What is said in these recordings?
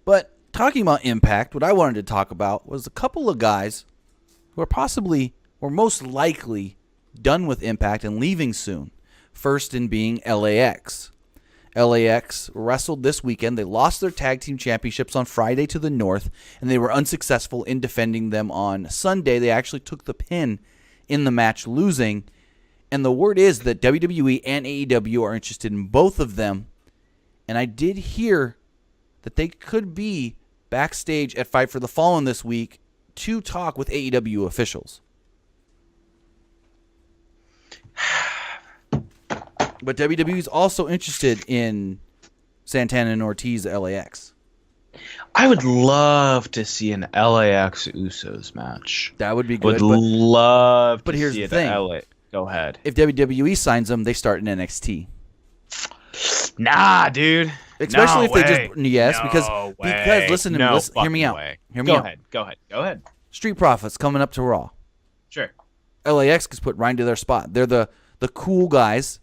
But talking about Impact, what I wanted to talk about was a couple of guys who are possibly, or most likely, done with Impact and leaving soon. First in being LAX. LAX wrestled this weekend. They lost their tag team championships on Friday to the North, and they were unsuccessful in defending them on Sunday. They actually took the pin in the match, losing. And the word is that WWE and AEW are interested in both of them. And I did hear that they could be backstage at Fight for the Fallen this week to talk with AEW officials. But WWE is also interested in Santana and Ortiz at LAX. I would love to see an LAX Usos match. That would be good. Would love but to here's see the it thing. at LA. Go ahead. If WWE signs them, they start in NXT. Nah, dude. Especially no if way. they just yes, no because listen to me, hear me out. Way. Hear me Go out. ahead. Go ahead. Street Profits coming up to Raw. Sure. LAX gets put right into their spot. They're the cool guys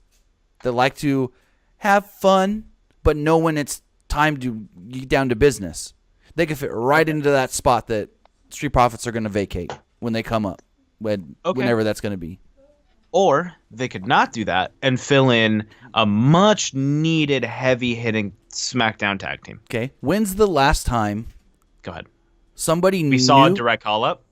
that like to have fun, but know when it's time to get down to business. They can fit right into that spot that Street Profits are going to vacate when they come up, whenever that's going to be. Or they could not do that and fill in a much needed heavy-hitting SmackDown tag team. Okay. When's the last time Go ahead. somebody We saw a direct call-up.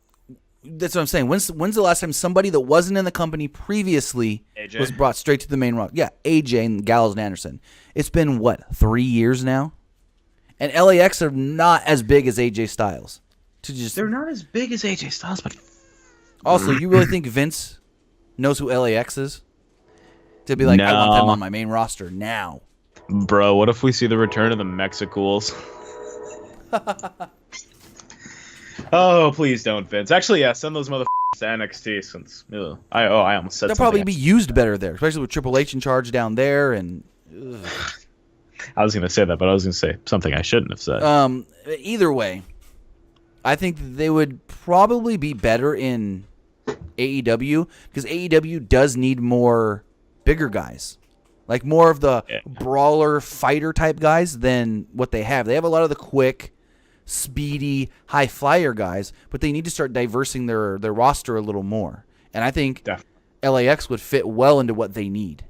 That's what I'm saying. When's the last time somebody that wasn't in the company previously AJ. was brought straight to the main roster? Yeah, AJ and Gallows and Anderson. It's been, 3 years now? And LAX are not as big as AJ Styles. They're not as big as AJ Styles, but... Also, you really think Vince knows who LAX is? To be like, I want them on my main roster now. Bro, what if we see the return of the Mexicools? Oh, please don't, Vince. Actually, yeah, send those motherfuckers to NXT since... I almost said They'll something. probably be used better there, especially with Triple H in charge down there. And I was going to say that, but I was going to say something I shouldn't have said. Either way, I think they would probably be better in AEW because AEW does need more bigger guys. Like more of the brawler fighter type guys than what they have. They have a lot of the quick, speedy, high flyer guys, but they need to start diversing their roster a little more. And I think LAX would fit well into what they need.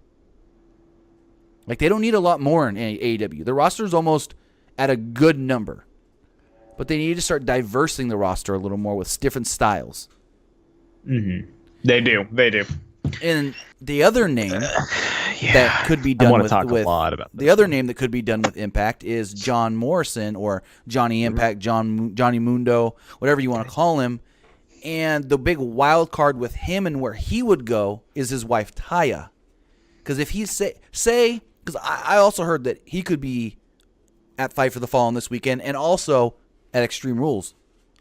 Like they don't need a lot more in AEW. The roster is almost at a good number. But they need to start diversing the roster a little more with different styles. Mm-hmm. They do. And the other name that could be done with a lot about this. The other name that could be done with Impact is John Morrison or Johnny Impact, Johnny Mundo, whatever you want to call him. And the big wild card with him and where he would go is his wife Taya. Because if he because I also heard that he could be at Fight for the Fallen this weekend and also at Extreme Rules.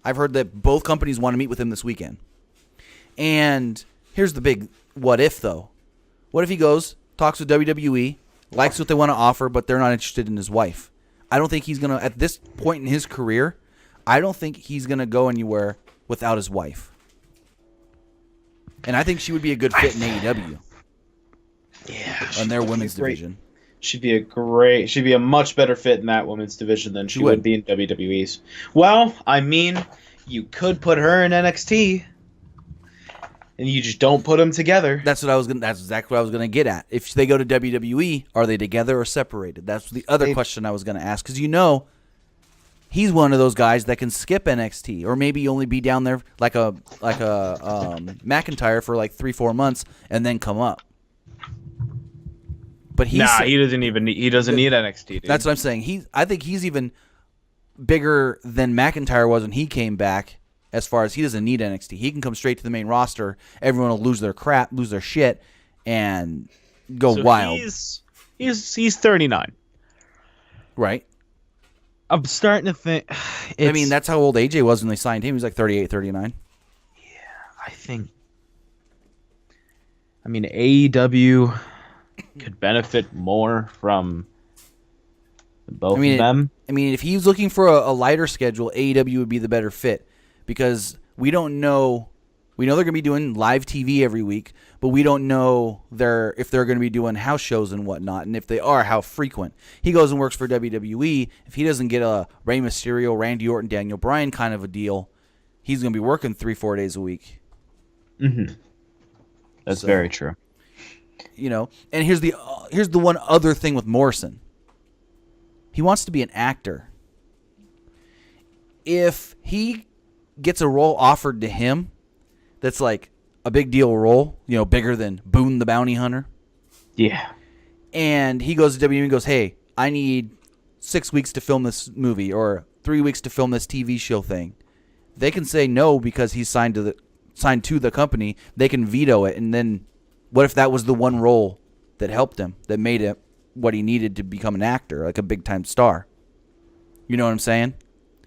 I've heard that both companies want to meet with him this weekend. And here's the big what if, though. What if he goes, talks with WWE, likes what they want to offer, but they're not interested in his wife? I don't think he's going to, at this point in his career, I don't think he's going to go anywhere without his wife. And I think she would be a good fit in AEW. Yeah. On their women's division. She'd be a much better fit in that women's division than she would be in WWE's. Well, I mean, you could put her in NXT. And you just don't put them together. That's exactly what I was gonna get at. If they go to WWE, are they together or separated? That's the other question I was gonna ask. Because he's one of those guys that can skip NXT, or maybe only be down there like a McIntyre for like 3-4 months and then come up. But he doesn't need NXT. Dude. That's what I'm saying. I think he's even bigger than McIntyre was when he came back. As far as he doesn't need NXT, he can come straight to the main roster. Everyone will lose their crap, lose their shit, and go wild. He's 39, right? I'm starting to think. I mean, that's how old AJ was when they signed him. He was like 38, 39. Yeah, I think. I mean, AEW could benefit more from both of them. I mean, if he's looking for a lighter schedule, AEW would be the better fit. Because we don't know We know they're going to be doing live TV every week, but we don't know if they're going to be doing house shows and whatnot, and if they are, how frequent. He goes and works for WWE. If he doesn't get a Rey Mysterio, Randy Orton, Daniel Bryan kind of a deal, he's going to be working 3-4 days a week. Mm-hmm. That's very true. You know, and here's the one other thing with Morrison. He wants to be an actor. If he gets a role offered to him that's like a big deal role, you know, bigger than Boone the Bounty Hunter. Yeah. And he goes to WWE and goes, hey, I need 6 weeks to film this movie or 3 weeks to film this TV show thing. They can say no because he's signed to the company. They can veto it. And then what if that was the one role that helped him, that made it what he needed to become an actor, like a big-time star? You know what I'm saying?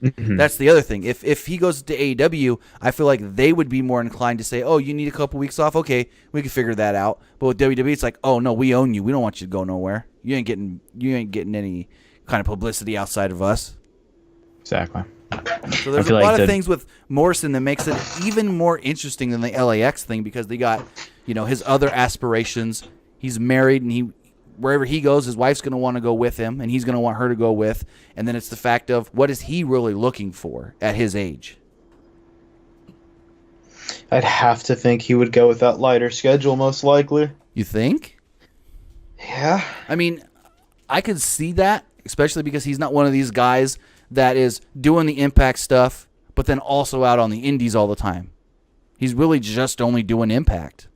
Mm-hmm. That's the other thing. If he goes to AEW, I feel like they would be more inclined to say, oh, you need a couple weeks off? Okay, we can figure that out. But with WWE, it's like, oh, no, we own you. We don't want you to go nowhere. You ain't getting any kind of publicity outside of us. Exactly. So there's a lot of things with Morrison that makes it even more interesting than the LAX thing, because they got, you know, his other aspirations. He's married, and wherever he goes, his wife's going to want to go with him, and he's going to want her to go with. And then it's the fact of, what is he really looking for at his age? I'd have to think he would go with that lighter schedule, most likely. You think? Yeah. I mean, I could see that, especially because he's not one of these guys that is doing the Impact stuff, but then also out on the indies all the time. He's really just only doing Impact.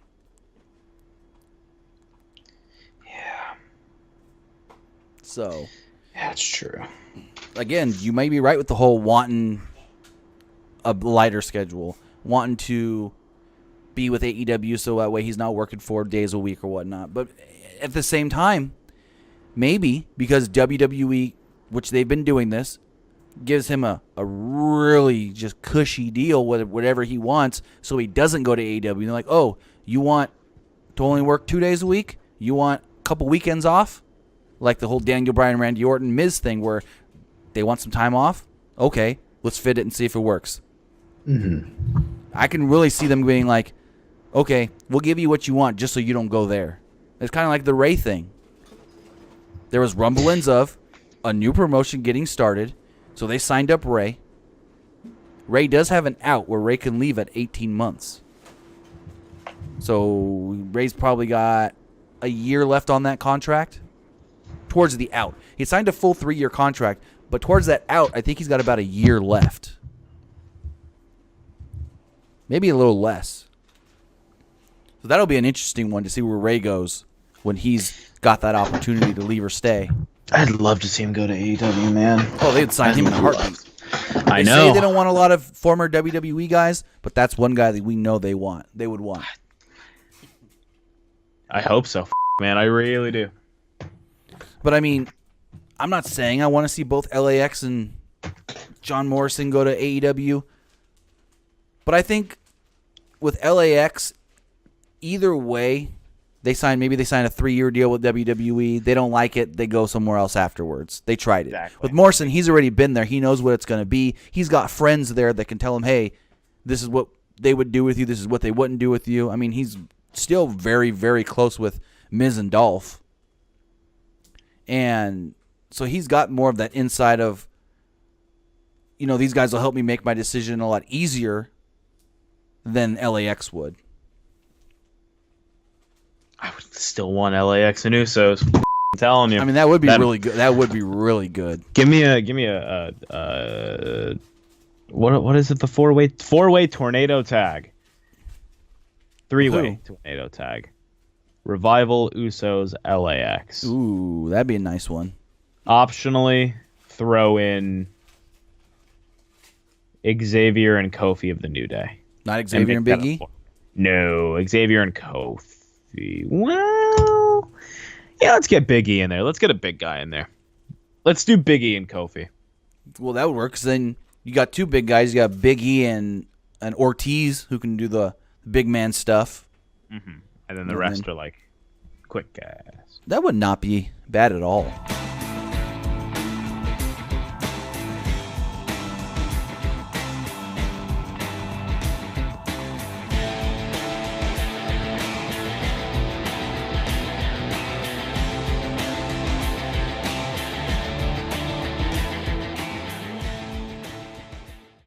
So, yeah, it's true. Again, you may be right with the whole wanting a lighter schedule, wanting to be with AEW so that way he's not working 4 days a week or whatnot. But at the same time, maybe because WWE, which they've been doing this, gives him a really just cushy deal with whatever he wants, so he doesn't go to AEW. And they're like, oh, you want to only work 2 days a week? You want a couple weekends off? Like the whole Daniel Bryan, Randy Orton, Miz thing where they want some time off? Okay, let's fit it and see if it works. Mm-hmm. I can really see them being like, okay, we'll give you what you want just so you don't go there. It's kind of like the Ray thing. There was rumblings of a new promotion getting started, so they signed up Ray. Ray does have an out where Ray can leave at 18 months. So Ray's probably got a year left on that contract. Towards the out. He signed a full 3-year contract, but towards that out, I think he's got about a year left. Maybe a little less. So that'll be an interesting one to see where Ray goes when he's got that opportunity to leave or stay. I'd love to see him go to AEW, man. Oh, they'd sign him in a heartbeat. I know. They say they don't want a lot of former WWE guys, but that's one guy that we know they would want. I hope so, man. I really do. But, I mean, I'm not saying I want to see both LAX and John Morrison go to AEW. But I think with LAX, either way, maybe they sign a 3-year deal with WWE. They don't like it. They go somewhere else afterwards. They tried it. Exactly. With Morrison, he's already been there. He knows what it's going to be. He's got friends there that can tell him, hey, this is what they would do with you. This is what they wouldn't do with you. I mean, he's still very, very close with Miz and Dolph. And so he's got more of that inside of, you know, these guys will help me make my decision a lot easier than LAX would. I would still want LAX and Usos. I'm telling you. I mean, that would be really good. That would be really good. Give me a what is it? The four-way tornado tag. 3-way tornado tag. Revival, Usos, LAX. Ooh, that'd be a nice one. Optionally, throw in Xavier and Kofi of the New Day. Not Xavier and Big E? No, Xavier and Kofi. Well, yeah, let's get Big E in there. Let's get a big guy in there. Let's do Big E and Kofi. Well, that would work, because then you got two big guys. You got Big E and Ortiz, who can do the big man stuff. Mm-hmm. And then the rest are like quick guys. That would not be bad at all.